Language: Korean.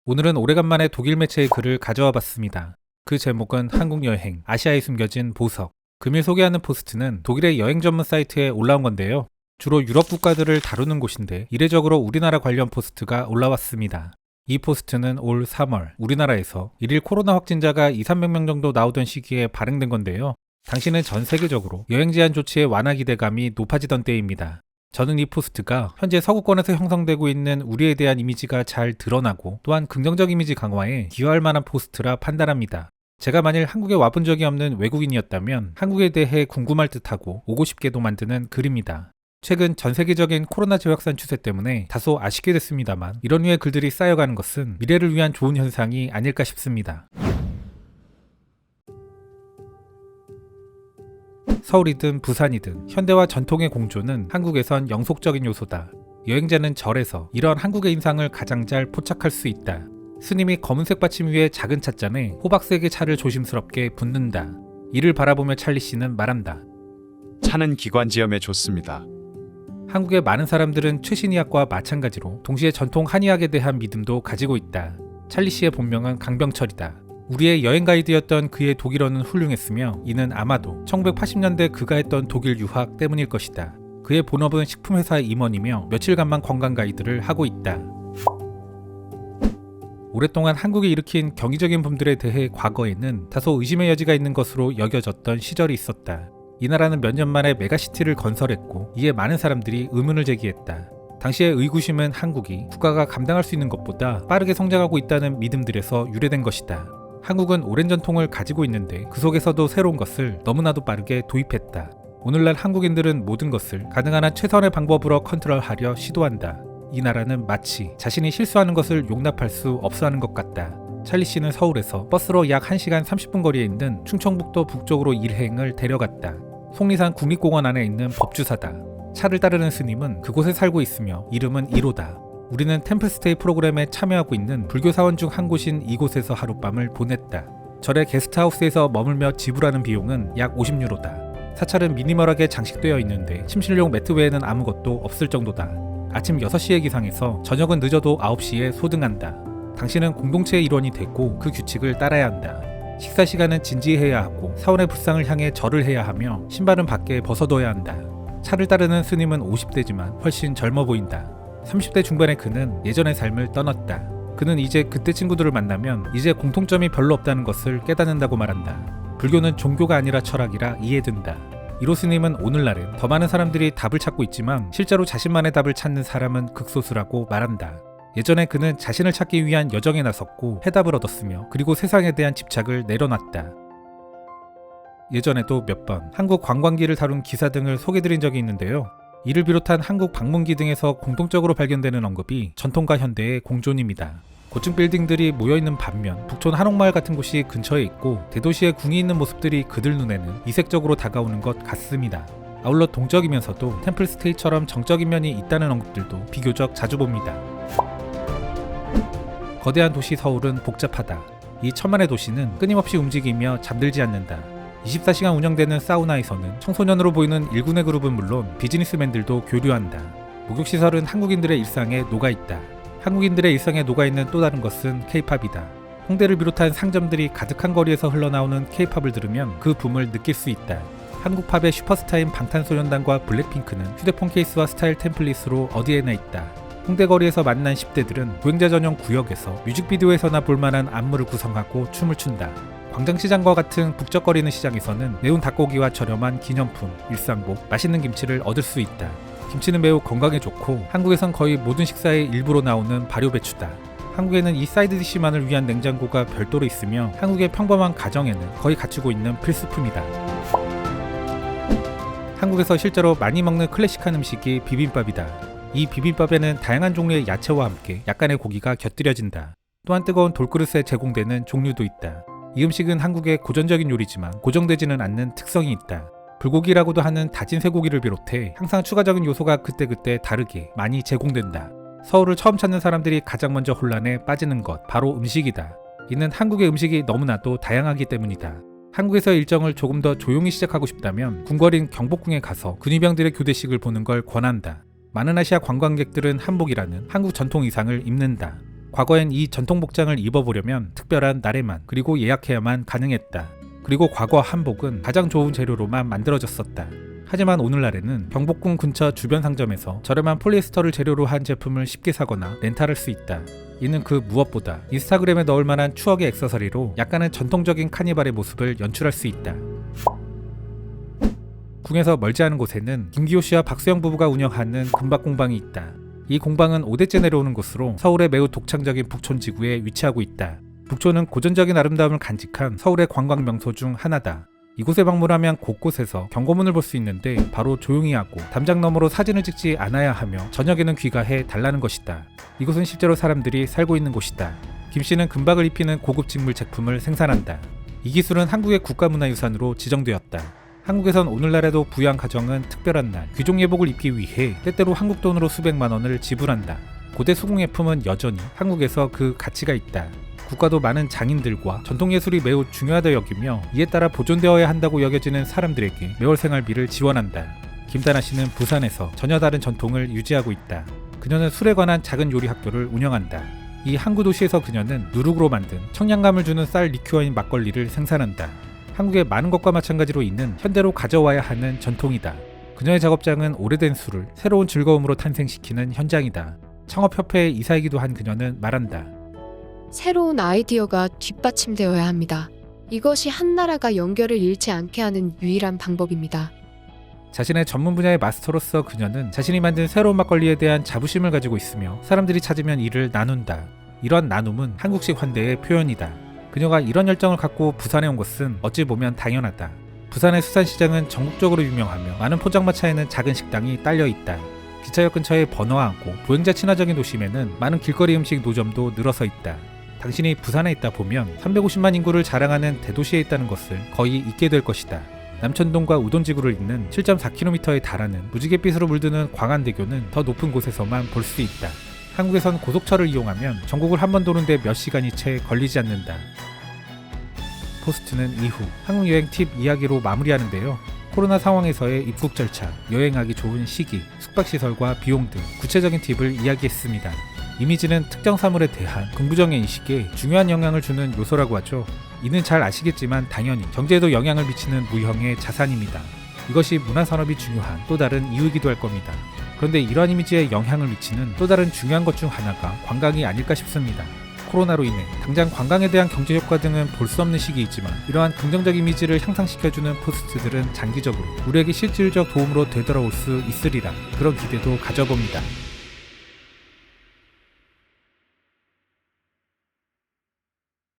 오늘은 오래간만에 독일 매체의 글을 가져와 봤습니다. 그 제목은 한국 여행, 아시아에 숨겨진 보석. 금일 소개하는 포스트는 독일의 여행 전문 사이트에 올라온 건데요. 주로 유럽 국가들을 다루는 곳인데 이례적으로 우리나라 관련 포스트가 올라왔습니다. 이 포스트는 올 3월 우리나라에서 1일 코로나 확진자가 200~300명 정도 나오던 시기에 발행된 건데요. 당시는 전 세계적으로 여행 제한 조치의 완화 기대감이 높아지던 때입니다. 저는 이 포스트가 현재 서구권에서 형성되고 있는 우리에 대한 이미지가 잘 드러나고 또한 긍정적 이미지 강화에 기여할 만한 포스트라 판단합니다. 제가 만일 한국에 와본 적이 없는 외국인이었다면 한국에 대해 궁금할 듯하고 오고 싶게도 만드는 글입니다. 최근 전 세계적인 코로나 재확산 추세 때문에 다소 아쉽게 됐습니다만 이런 류의 글들이 쌓여가는 것은 미래를 위한 좋은 현상이 아닐까 싶습니다. 서울이든 부산이든 현대와 전통의 공존은 한국에선 영속적인 요소다. 여행자는 절에서 이런 한국의 인상을 가장 잘 포착할 수 있다. 스님이 검은색 받침 위에 작은 찻잔에 호박색의 차를 조심스럽게 붓는다. 이를 바라보며 찰리 씨는 말한다. 차는 기관지염에 좋습니다. 한국의 많은 사람들은 최신의학과 마찬가지로 동시에 전통 한의학에 대한 믿음도 가지고 있다. 찰리 씨의 본명은 강병철이다. 우리의 여행 가이드였던 그의 독일어는 훌륭했으며 이는 아마도 1980년대 그가 했던 독일 유학 때문일 것이다. 그의 본업은 식품회사 임원이며 며칠간만 관광 가이드를 하고 있다. 오랫동안 한국이 일으킨 경이적인 붐들에 대해 과거에는 다소 의심의 여지가 있는 것으로 여겨졌던 시절이 있었다. 이 나라는 몇 년 만에 메가시티를 건설했고 이에 많은 사람들이 의문을 제기했다. 당시의 의구심은 한국이 국가가 감당할 수 있는 것보다 빠르게 성장하고 있다는 믿음들에서 유래된 것이다. 한국은 오랜 전통을 가지고 있는데 그 속에서도 새로운 것을 너무나도 빠르게 도입했다. 오늘날 한국인들은 모든 것을 가능한 한 최선의 방법으로 컨트롤하려 시도한다. 이 나라는 마치 자신이 실수하는 것을 용납할 수 없어 하는 것 같다. 찰리 씨는 서울에서 버스로 약 1시간 30분 거리에 있는 충청북도 북쪽으로 일행을 데려갔다. 속리산 국립공원 안에 있는 법주사다. 차를 따르는 스님은 그곳에 살고 있으며 이름은 1호다. 우리는 템플스테이 프로그램에 참여하고 있는 불교 사원 중 한 곳인 이곳에서 하룻밤을 보냈다. 절의 게스트하우스에서 머물며 지불하는 비용은 약 50유로다. 사찰은 미니멀하게 장식되어 있는데 침실용 매트 외에는 아무것도 없을 정도다. 아침 6시에 기상해서 저녁은 늦어도 9시에 소등한다. 당신은 공동체의 일원이 됐고 그 규칙을 따라야 한다. 식사 시간은 진지해야 하고 사원의 불상을 향해 절을 해야 하며 신발은 밖에 벗어둬야 한다. 차를 따르는 스님은 50대지만 훨씬 젊어 보인다. 30대 중반의 그는 예전의 삶을 떠났다. 그는 이제 그때 친구들을 만나면 이제 공통점이 별로 없다는 것을 깨닫는다고 말한다. 불교는 종교가 아니라 철학이라 이해된다. 1호 스님은 오늘날은 더 많은 사람들이 답을 찾고 있지만 실제로 자신만의 답을 찾는 사람은 극소수라고 말한다. 예전에 그는 자신을 찾기 위한 여정에 나섰고 해답을 얻었으며 그리고 세상에 대한 집착을 내려놨다. 예전에도 몇 번 한국 관광기를 다룬 기사 등을 소개드린 적이 있는데요. 이를 비롯한 한국 방문기 등에서 공통적으로 발견되는 언급이 전통과 현대의 공존입니다. 고층 빌딩들이 모여있는 반면 북촌 한옥마을 같은 곳이 근처에 있고 대도시에 궁이 있는 모습들이 그들 눈에는 이색적으로 다가오는 것 같습니다. 아울러 동적이면서도 템플스테이처럼 정적인 면이 있다는 언급들도 비교적 자주 봅니다. 거대한 도시 서울은 복잡하다. 이 천만의 도시는 끊임없이 움직이며 잠들지 않는다. 24시간 운영되는 사우나에서는 청소년으로 보이는 일군의 그룹은 물론 비즈니스맨들도 교류한다. 목욕시설은 한국인들의 일상에 녹아있다. 한국인들의 일상에 녹아있는 또 다른 것은 K-팝이다. 홍대를 비롯한 상점들이 가득한 거리에서 흘러나오는 K-팝을 들으면 그 붐을 느낄 수 있다. 한국 팝의 슈퍼스타인 방탄소년단과 블랙핑크는 휴대폰 케이스와 스타일 템플릿으로 어디에나 있다. 홍대 거리에서 만난 10대들은 보행자 전용 구역에서 뮤직비디오에서나 볼만한 안무를 구성하고 춤을 춘다. 광장시장과 같은 북적거리는 시장에서는 매운 닭고기와 저렴한 기념품, 일상복, 맛있는 김치를 얻을 수 있다. 김치는 매우 건강에 좋고 한국에선 거의 모든 식사의 일부로 나오는 발효배추다. 한국에는 이 사이드 디시만을 위한 냉장고가 별도로 있으며 한국의 평범한 가정에는 거의 갖추고 있는 필수품이다. 한국에서 실제로 많이 먹는 클래식한 음식이 비빔밥이다. 이 비빔밥에는 다양한 종류의 야채와 함께 약간의 고기가 곁들여진다. 또한 뜨거운 돌그릇에 제공되는 종류도 있다. 이 음식은 한국의 고전적인 요리지만 고정되지는 않는 특성이 있다. 불고기라고도 하는 다진 쇠고기를 비롯해 항상 추가적인 요소가 그때그때 다르게 많이 제공된다. 서울을 처음 찾는 사람들이 가장 먼저 혼란에 빠지는 것, 바로 음식이다. 이는 한국의 음식이 너무나도 다양하기 때문이다. 한국에서의 일정을 조금 더 조용히 시작하고 싶다면 궁궐인 경복궁에 가서 군의병들의 교대식을 보는 걸 권한다. 많은 아시아 관광객들은 한복이라는 한국 전통 의상을 입는다. 과거엔 이 전통 복장을 입어보려면 특별한 날에만 그리고 예약해야만 가능했다. 그리고 과거 한복은 가장 좋은 재료로만 만들어졌었다. 하지만 오늘날에는 경복궁 근처 주변 상점에서 저렴한 폴리에스터를 재료로 한 제품을 쉽게 사거나 렌탈할 수 있다. 이는 그 무엇보다 인스타그램에 넣을 만한 추억의 액세서리로 약간은 전통적인 카니발의 모습을 연출할 수 있다. 궁에서 멀지 않은 곳에는 김기호 씨와 박수영 부부가 운영하는 금박 공방이 있다. 이 공방은 5대째 내려오는 곳으로 서울의 매우 독창적인 북촌 지구에 위치하고 있다. 북촌은 고전적인 아름다움을 간직한 서울의 관광 명소 중 하나다. 이곳에 방문하면 곳곳에서 경고문을 볼 수 있는데 바로 조용히 하고 담장 너머로 사진을 찍지 않아야 하며 저녁에는 귀가해 달라는 것이다. 이곳은 실제로 사람들이 살고 있는 곳이다. 김 씨는 금박을 입히는 고급 직물 제품을 생산한다. 이 기술은 한국의 국가문화유산으로 지정되었다. 한국에선 오늘날에도 부양 가정은 특별한 날 귀족 예복을 입기 위해 때때로 한국 돈으로 수백만 원을 지불한다. 고대 수공예품은 여전히 한국에서 그 가치가 있다. 국가도 많은 장인들과 전통예술이 매우 중요하다 여기며 이에 따라 보존되어야 한다고 여겨지는 사람들에게 매월 생활비를 지원한다. 김다나 씨는 부산에서 전혀 다른 전통을 유지하고 있다. 그녀는 술에 관한 작은 요리 학교를 운영한다. 이 항구 도시에서 그녀는 누룩으로 만든 청량감을 주는 쌀 리큐어인 막걸리를 생산한다. 한국의 많은 것과 마찬가지로 이는 현대로 가져와야 하는 전통이다. 그녀의 작업장은 오래된 술을 새로운 즐거움으로 탄생시키는 현장이다. 창업협회의 이사이기도 한 그녀는 말한다. 새로운 아이디어가 뒷받침되어야 합니다. 이것이 한 나라가 연결을 잃지 않게 하는 유일한 방법입니다. 자신의 전문 분야의 마스터로서 그녀는 자신이 만든 새로운 막걸리에 대한 자부심을 가지고 있으며 사람들이 찾으면 이를 나눈다. 이런 나눔은 한국식 환대의 표현이다. 그녀가 이런 열정을 갖고 부산에 온 것은 어찌 보면 당연하다. 부산의 수산시장은 전국적으로 유명하며 많은 포장마차에는 작은 식당이 딸려 있다. 기차역 근처의 번화하고 보행자 친화적인 도심에는 많은 길거리 음식 노점도 늘어서 있다. 당신이 부산에 있다 보면 350만 인구를 자랑하는 대도시에 있다는 것을 거의 잊게 될 것이다. 남천동과 우돈지구를 잇는 7.4km에 달하는 무지갯빛으로 물드는 광안대교는 더 높은 곳에서만 볼 수 있다. 한국에선 고속철을 이용하면 전국을 한 번 도는데 몇 시간이 채 걸리지 않는다. 포스트는 이후 한국 여행 팁 이야기로 마무리하는데요. 코로나 상황에서의 입국 절차, 여행하기 좋은 시기, 숙박시설과 비용 등 구체적인 팁을 이야기했습니다. 이미지는 특정 사물에 대한 긍부정의 인식에 중요한 영향을 주는 요소라고 하죠. 이는 잘 아시겠지만 당연히 경제에도 영향을 미치는 무형의 자산입니다. 이것이 문화산업이 중요한 또 다른 이유이기도 할 겁니다. 그런데 이러한 이미지에 영향을 미치는 또 다른 중요한 것 중 하나가 관광이 아닐까 싶습니다. 코로나로 인해 당장 관광에 대한 경제 효과 등은 볼 수 없는 시기이지만 이러한 긍정적 이미지를 향상시켜주는 포스트들은 장기적으로 우리에게 실질적 도움으로 되돌아올 수 있으리라 그런 기대도 가져봅니다.